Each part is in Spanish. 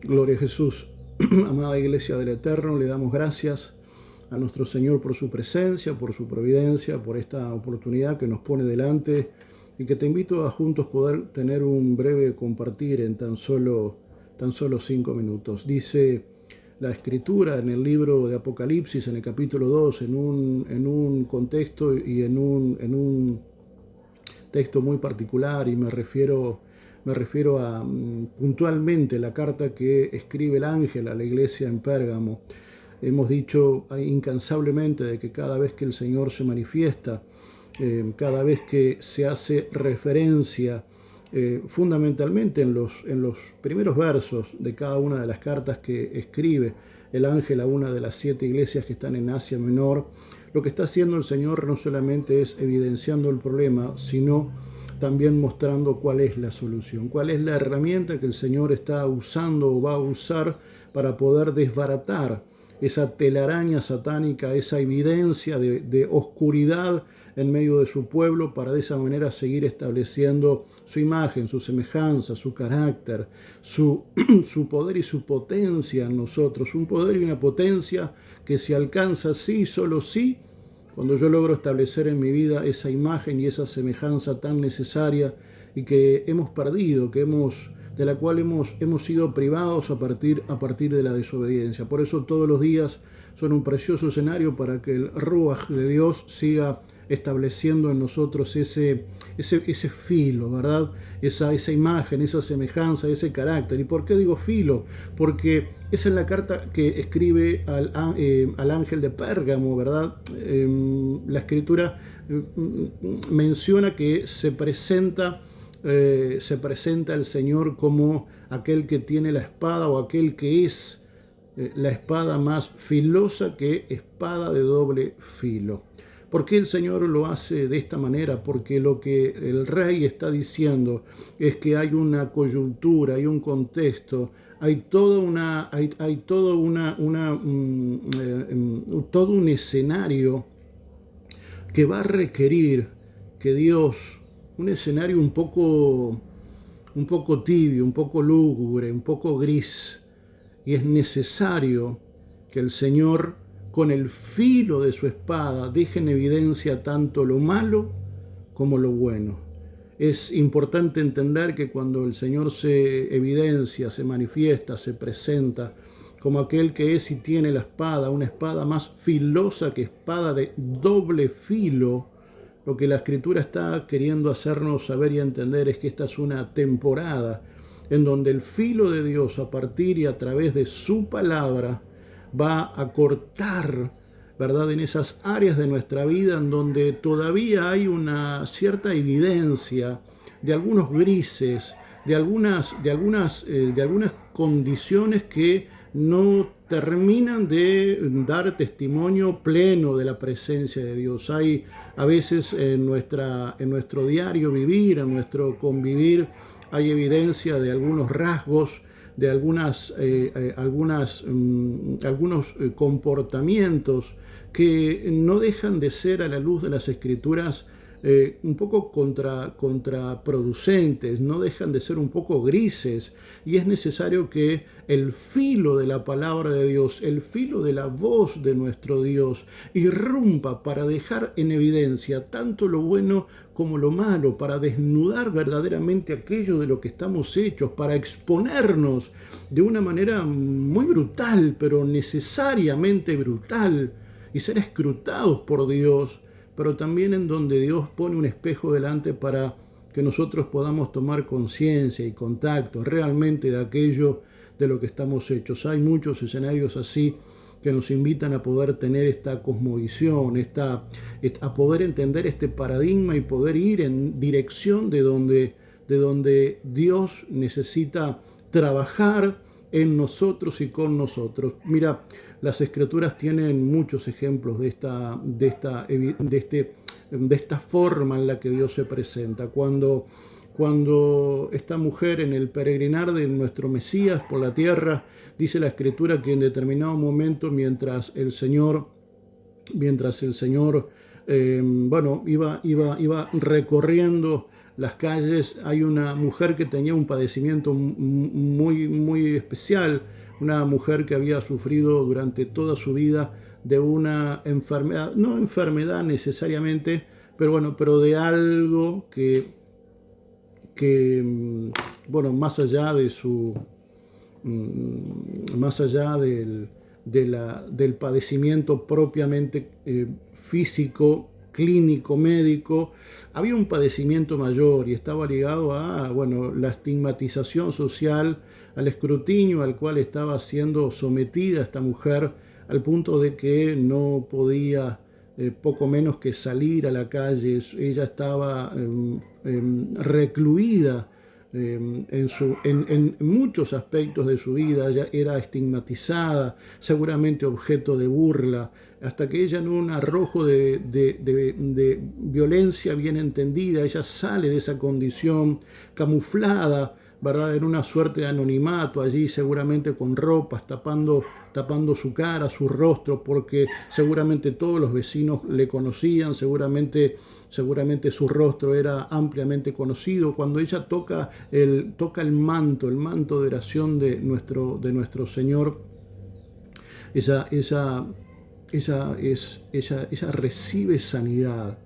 Gloria a Jesús. Amada Iglesia del Eterno, le damos gracias a nuestro Señor por su presencia, por su providencia, por esta oportunidad que nos pone delante y que te invito a juntos poder tener un breve compartir en tan solo 5 minutos. Dice la Escritura en el libro de Apocalipsis, en el capítulo 2, en un contexto y en un texto muy particular, y me refiero a puntualmente la carta que escribe el ángel a la iglesia en Pérgamo. Hemos dicho incansablemente de que cada vez que el Señor se manifiesta, cada vez que se hace referencia, fundamentalmente en los primeros versos de cada una de las cartas que escribe el ángel a una de las 7 iglesias que están en Asia Menor, lo que está haciendo el Señor no solamente es evidenciando el problema, sino también mostrando cuál es la solución, cuál es la herramienta que el Señor está usando o va a usar para poder desbaratar esa telaraña satánica, esa evidencia de oscuridad en medio de su pueblo, para de esa manera seguir estableciendo su imagen, su semejanza, su carácter, su poder y su potencia en nosotros. Un poder y una potencia que se alcanza sí, solo sí, cuando yo logro establecer en mi vida esa imagen y esa semejanza tan necesaria y que hemos perdido, de la cual hemos sido privados a partir de la desobediencia. Por eso todos los días son un precioso escenario para que el Ruach de Dios siga estableciendo en nosotros ese filo, ¿verdad? Esa imagen, esa semejanza, ese carácter. ¿Y por qué digo filo? Porque esa es la carta que escribe al ángel de Pérgamo, ¿verdad? La Escritura menciona que se presenta el Señor como aquel que tiene la espada, o aquel que es la espada más filosa que espada de doble filo. ¿Por qué el Señor lo hace de esta manera? Porque lo que el rey está diciendo es que hay una coyuntura, hay un contexto, hay todo un escenario que va a requerir que Dios, un escenario un poco tibio, un poco lúgubre, un poco gris, y es necesario que el Señor, con el filo de su espada, deje en evidencia tanto lo malo como lo bueno. Es importante entender que cuando el Señor se evidencia, se manifiesta, se presenta como aquel que es y tiene la espada, una espada más filosa que espada de doble filo, lo que la Escritura está queriendo hacernos saber y entender es que esta es una temporada en donde el filo de Dios, a partir y a través de su palabra, va a cortar, ¿verdad?, en esas áreas de nuestra vida en donde todavía hay una cierta evidencia de algunos grises, de algunas condiciones que no terminan de dar testimonio pleno de la presencia de Dios. Hay a veces en nuestro diario vivir, en nuestro convivir, hay evidencia de algunos rasgos, de algunos comportamientos que no dejan de ser, a la luz de las Escrituras, un poco contraproducentes, no dejan de ser un poco grises, y es necesario que el filo de la palabra de Dios, el filo de la voz de nuestro Dios, irrumpa para dejar en evidencia tanto lo bueno como lo malo, para desnudar verdaderamente aquello de lo que estamos hechos, para exponernos de una manera muy brutal, pero necesariamente brutal, y ser escrutados por Dios, pero también en donde Dios pone un espejo delante para que nosotros podamos tomar conciencia y contacto realmente de aquello de lo que estamos hechos. Hay muchos escenarios así que nos invitan a poder tener esta cosmovisión, a poder entender este paradigma y poder ir en dirección de donde Dios necesita trabajar en nosotros y con nosotros. Mira, las Escrituras tienen muchos ejemplos de esta forma en la que Dios se presenta. Cuando esta mujer, en el peregrinar de nuestro Mesías por la tierra, dice la Escritura que en determinado momento, mientras el Señor iba recorriendo las calles. Hay una mujer que tenía un padecimiento muy, muy especial, una mujer que había sufrido durante toda su vida de una enfermedad, no enfermedad necesariamente, pero bueno, pero de algo que bueno, más allá de su, más allá del padecimiento propiamente físico, clínico, médico, había un padecimiento mayor y estaba ligado a, bueno, la estigmatización social, al escrutinio al cual estaba siendo sometida esta mujer, al punto de que no podía poco menos que salir a la calle. Ella estaba recluida en muchos aspectos de su vida. Ella era estigmatizada, seguramente objeto de burla, hasta que ella, en un arrojo de violencia bien entendida, ella sale de esa condición camuflada, ¿verdad?, en una suerte de anonimato, allí seguramente con ropas, tapando su cara, su rostro, porque seguramente todos los vecinos le conocían, seguramente su rostro era ampliamente conocido. Cuando ella toca el manto de oración de nuestro Señor, ella recibe sanidad.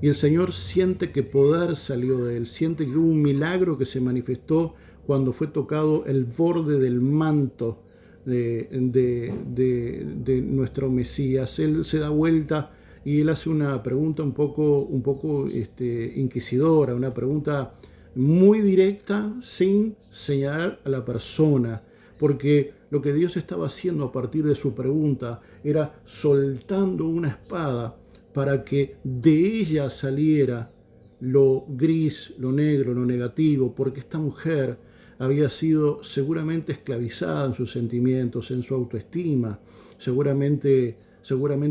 Y el Señor siente que poder salió de él, siente que hubo un milagro que se manifestó cuando fue tocado el borde del manto de nuestro Mesías. Él se da vuelta y él hace una pregunta un poco inquisidora, una pregunta muy directa, sin señalar a la persona, porque lo que Dios estaba haciendo a partir de su pregunta era soltando una espada para que de ella saliera lo gris, lo negro, lo negativo, porque esta mujer había sido seguramente esclavizada en sus sentimientos, en su autoestima, seguramente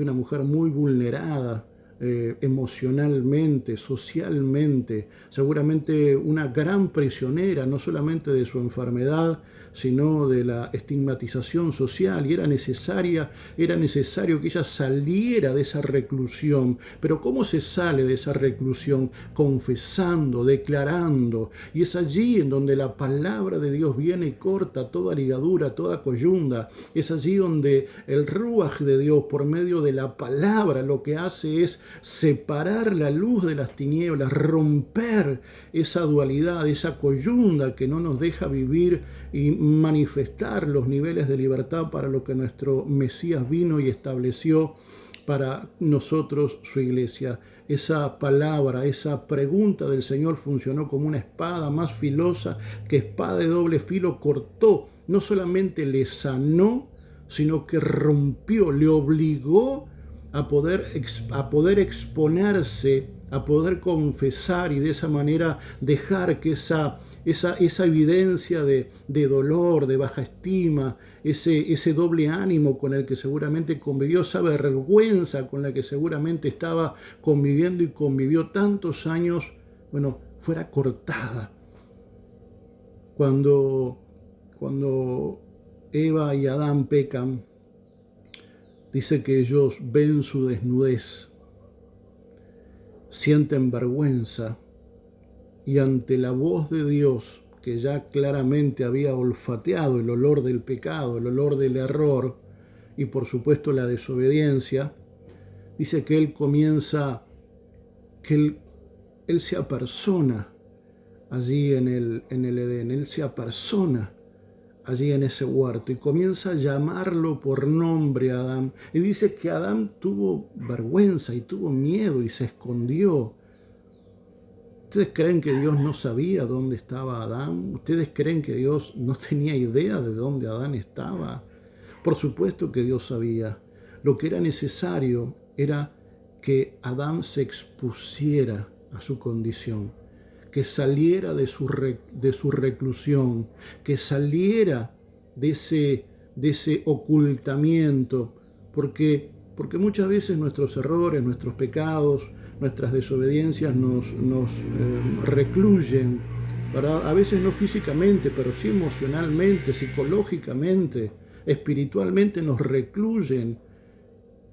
una mujer muy vulnerada emocionalmente, socialmente, seguramente una gran prisionera, no solamente de su enfermedad, sino de la estigmatización social, y era necesario que ella saliera de esa reclusión. Pero ¿cómo se sale de esa reclusión? Confesando, declarando, y es allí en donde la palabra de Dios viene y corta toda ligadura, toda coyunda. Es allí donde el Ruaj de Dios, por medio de la palabra, lo que hace es separar la luz de las tinieblas, romper esa dualidad, esa coyunda que no nos deja vivir y manifestar los niveles de libertad para lo que nuestro Mesías vino y estableció para nosotros, su iglesia. Esa palabra, esa pregunta del Señor funcionó como una espada más filosa que espada de doble filo. Cortó, no solamente le sanó, sino que rompió, le obligó a poder exponerse, a poder confesar, y de esa manera dejar que esa evidencia de dolor, de baja estima, ese doble ánimo con el que seguramente convivió, esa vergüenza con la que seguramente estaba conviviendo y convivió tantos años, bueno, fuera cortada. Cuando Eva y Adán pecan, dice que ellos ven su desnudez, sienten vergüenza, y ante la voz de Dios, que ya claramente había olfateado el olor del pecado, el olor del error y por supuesto la desobediencia, dice que él se apersona allí en el Edén, él se apersona allí en ese huerto y comienza a llamarlo por nombre a Adán. Y dice que Adán tuvo vergüenza y tuvo miedo y se escondió. ¿Ustedes creen que Dios no sabía dónde estaba Adán? ¿Ustedes creen que Dios no tenía idea de dónde Adán estaba? Por supuesto que Dios sabía. Lo que era necesario era que Adán se expusiera a su condición, que saliera de su reclusión, que saliera de ese ocultamiento, porque muchas veces nuestros errores, nuestros pecados, nuestras desobediencias nos recluyen, ¿verdad? A veces no físicamente, pero sí emocionalmente, psicológicamente, espiritualmente nos recluyen.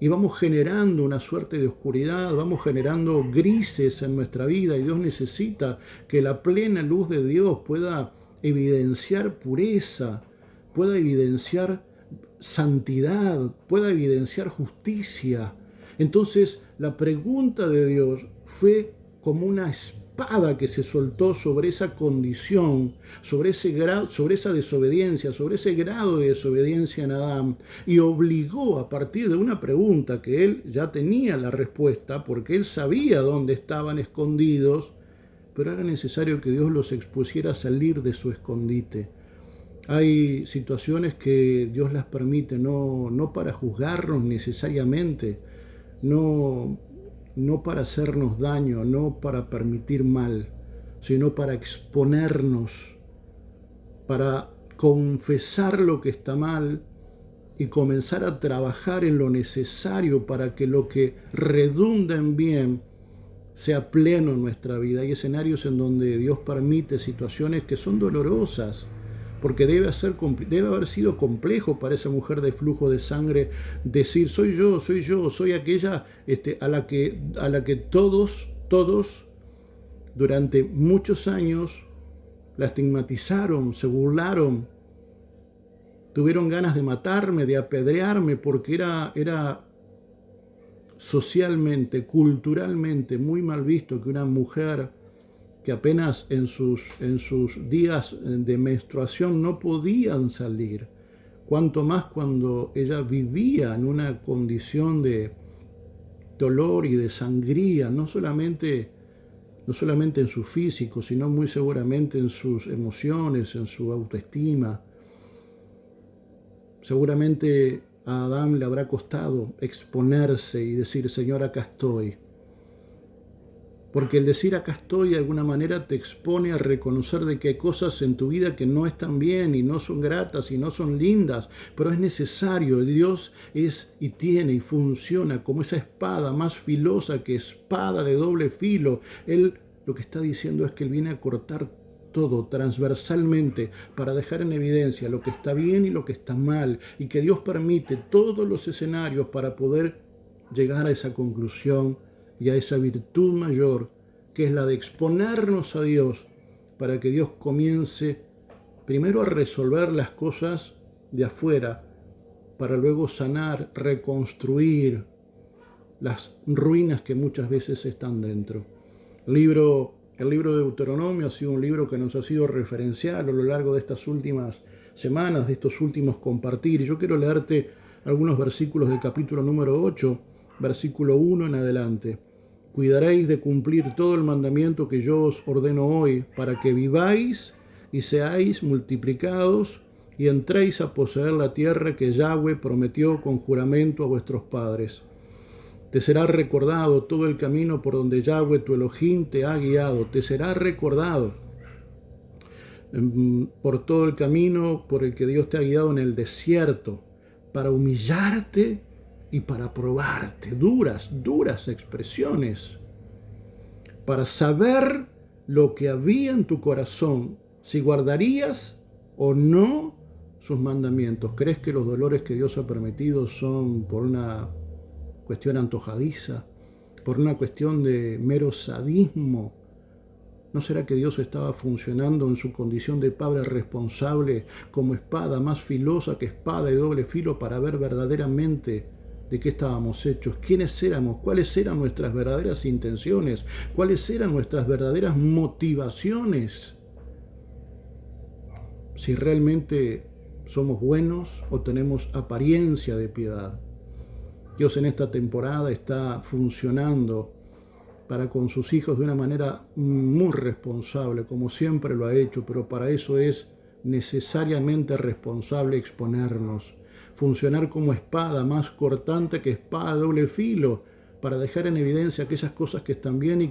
y vamos generando una suerte de oscuridad, vamos generando grises en nuestra vida, y Dios necesita que la plena luz de Dios pueda evidenciar pureza, pueda evidenciar santidad, pueda evidenciar justicia. Entonces la pregunta de Dios fue como una espada que se soltó sobre esa condición, sobre ese grado, sobre esa desobediencia, sobre ese grado de desobediencia en Adán, y obligó a partir de una pregunta que él ya tenía la respuesta, porque él sabía dónde estaban escondidos, pero era necesario que Dios los expusiera a salir de su escondite. Hay situaciones que Dios las permite, no para juzgarnos necesariamente, no, no para hacernos daño, no para permitir mal, sino para exponernos, para confesar lo que está mal y comenzar a trabajar en lo necesario para que lo que redunda en bien sea pleno en nuestra vida. Hay escenarios en donde Dios permite situaciones que son dolorosas, porque debe haber sido complejo para esa mujer de flujo de sangre decir, soy yo, soy aquella a la que todos durante muchos años la estigmatizaron, se burlaron, tuvieron ganas de matarme, de apedrearme, porque era socialmente, culturalmente muy mal visto que una mujer que apenas en sus días de menstruación no podían salir, cuanto más cuando ella vivía en una condición de dolor y de sangría, no solamente en su físico, sino muy seguramente en sus emociones, en su autoestima. Seguramente a Adán le habrá costado exponerse y decir, Señor, acá estoy. Porque el decir acá estoy de alguna manera te expone a reconocer de que hay cosas en tu vida que no están bien y no son gratas y no son lindas, pero es necesario. Dios es y tiene y funciona como esa espada más filosa que espada de doble filo. Él lo que está diciendo es que Él viene a cortar todo transversalmente para dejar en evidencia lo que está bien y lo que está mal, y que Dios permite todos los escenarios para poder llegar a esa conclusión y a esa virtud mayor, que es la de exponernos a Dios, para que Dios comience primero a resolver las cosas de afuera, para luego sanar, reconstruir las ruinas que muchas veces están dentro. El libro de Deuteronomio ha sido un libro que nos ha sido referencial a lo largo de estas últimas semanas, de estos últimos compartir, y yo quiero leerte algunos versículos del capítulo número 8, versículo 1 en adelante. Cuidaréis de cumplir todo el mandamiento que yo os ordeno hoy, para que viváis y seáis multiplicados y entréis a poseer la tierra que Yahweh prometió con juramento a vuestros padres. Te será recordado todo el camino por donde Yahweh tu Elohim te ha guiado. Te será recordado por todo el camino por el que Dios te ha guiado en el desierto, para humillarte y para probarte. Duras expresiones. Para saber lo que había en tu corazón, si guardarías o no sus mandamientos. ¿Crees que los dolores que Dios ha permitido son por una cuestión antojadiza, por una cuestión de mero sadismo? ¿No será que Dios estaba funcionando en su condición de Padre responsable como espada más filosa que espada de doble filo para ver verdaderamente de qué estábamos hechos, quiénes éramos, cuáles eran nuestras verdaderas intenciones, cuáles eran nuestras verdaderas motivaciones? Si realmente somos buenos o tenemos apariencia de piedad. Dios en esta temporada está funcionando para con sus hijos de una manera muy responsable, como siempre lo ha hecho, pero para eso es necesariamente responsable exponernos, funcionar como espada más cortante que espada de doble filo, para dejar en evidencia aquellas cosas que están bien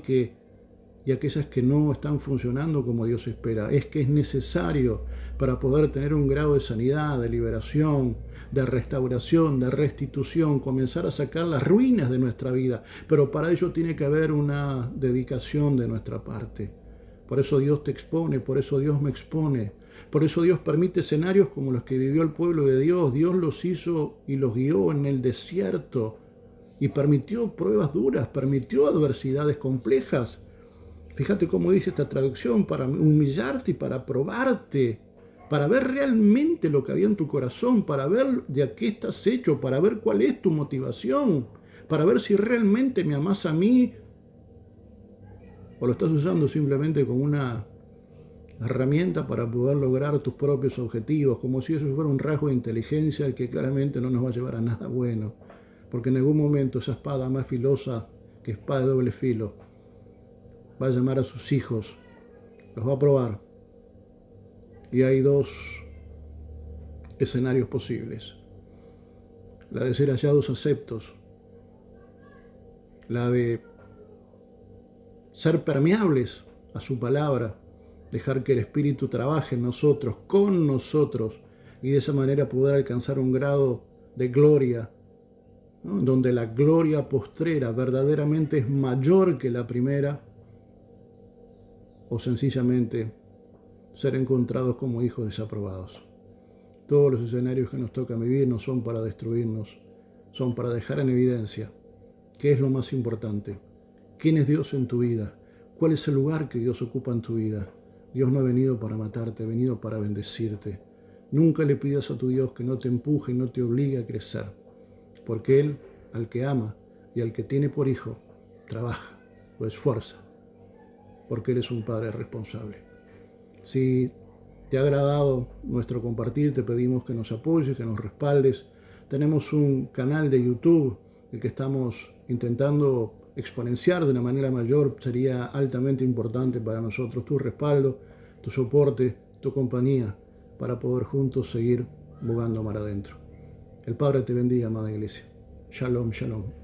y aquellas que no están funcionando como Dios espera. Es que es necesario para poder tener un grado de sanidad, de liberación, de restauración, de restitución, comenzar a sacar las ruinas de nuestra vida. Pero para ello tiene que haber una dedicación de nuestra parte. Por eso Dios te expone, por eso Dios me expone. Por eso Dios permite escenarios como los que vivió el pueblo de Dios. Dios los hizo y los guió en el desierto y permitió pruebas duras, permitió adversidades complejas. Fíjate cómo dice esta traducción, para humillarte y para probarte, para ver realmente lo que había en tu corazón, para ver de qué estás hecho, para ver cuál es tu motivación, para ver si realmente me amás a mí o lo estás usando simplemente como una herramienta para poder lograr tus propios objetivos, como si eso fuera un rasgo de inteligencia que claramente no nos va a llevar a nada bueno, porque en algún momento esa espada más filosa que espada de doble filo va a llamar a sus hijos, los va a probar, y hay dos escenarios posibles: la de ser hallados aceptos, la de ser permeables a su palabra, dejar que el Espíritu trabaje en nosotros, con nosotros, y de esa manera poder alcanzar un grado de gloria, ¿no?, donde la gloria postrera verdaderamente es mayor que la primera, o sencillamente ser encontrados como hijos desaprobados. Todos los escenarios que nos toca vivir no son para destruirnos, son para dejar en evidencia qué es lo más importante, quién es Dios en tu vida, cuál es el lugar que Dios ocupa en tu vida. Dios no ha venido para matarte, ha venido para bendecirte. Nunca le pidas a tu Dios que no te empuje y no te obligue a crecer, porque Él, al que ama y al que tiene por hijo, trabaja, lo esfuerza, porque Él es un Padre responsable. Si te ha agradado nuestro compartir, te pedimos que nos apoyes, que nos respaldes. Tenemos un canal de YouTube, el que estamos intentando exponenciar de una manera mayor. Sería altamente importante para nosotros tu respaldo, tu soporte, tu compañía, para poder juntos seguir bogando mar adentro. El Padre te bendiga, amada iglesia. Shalom, shalom.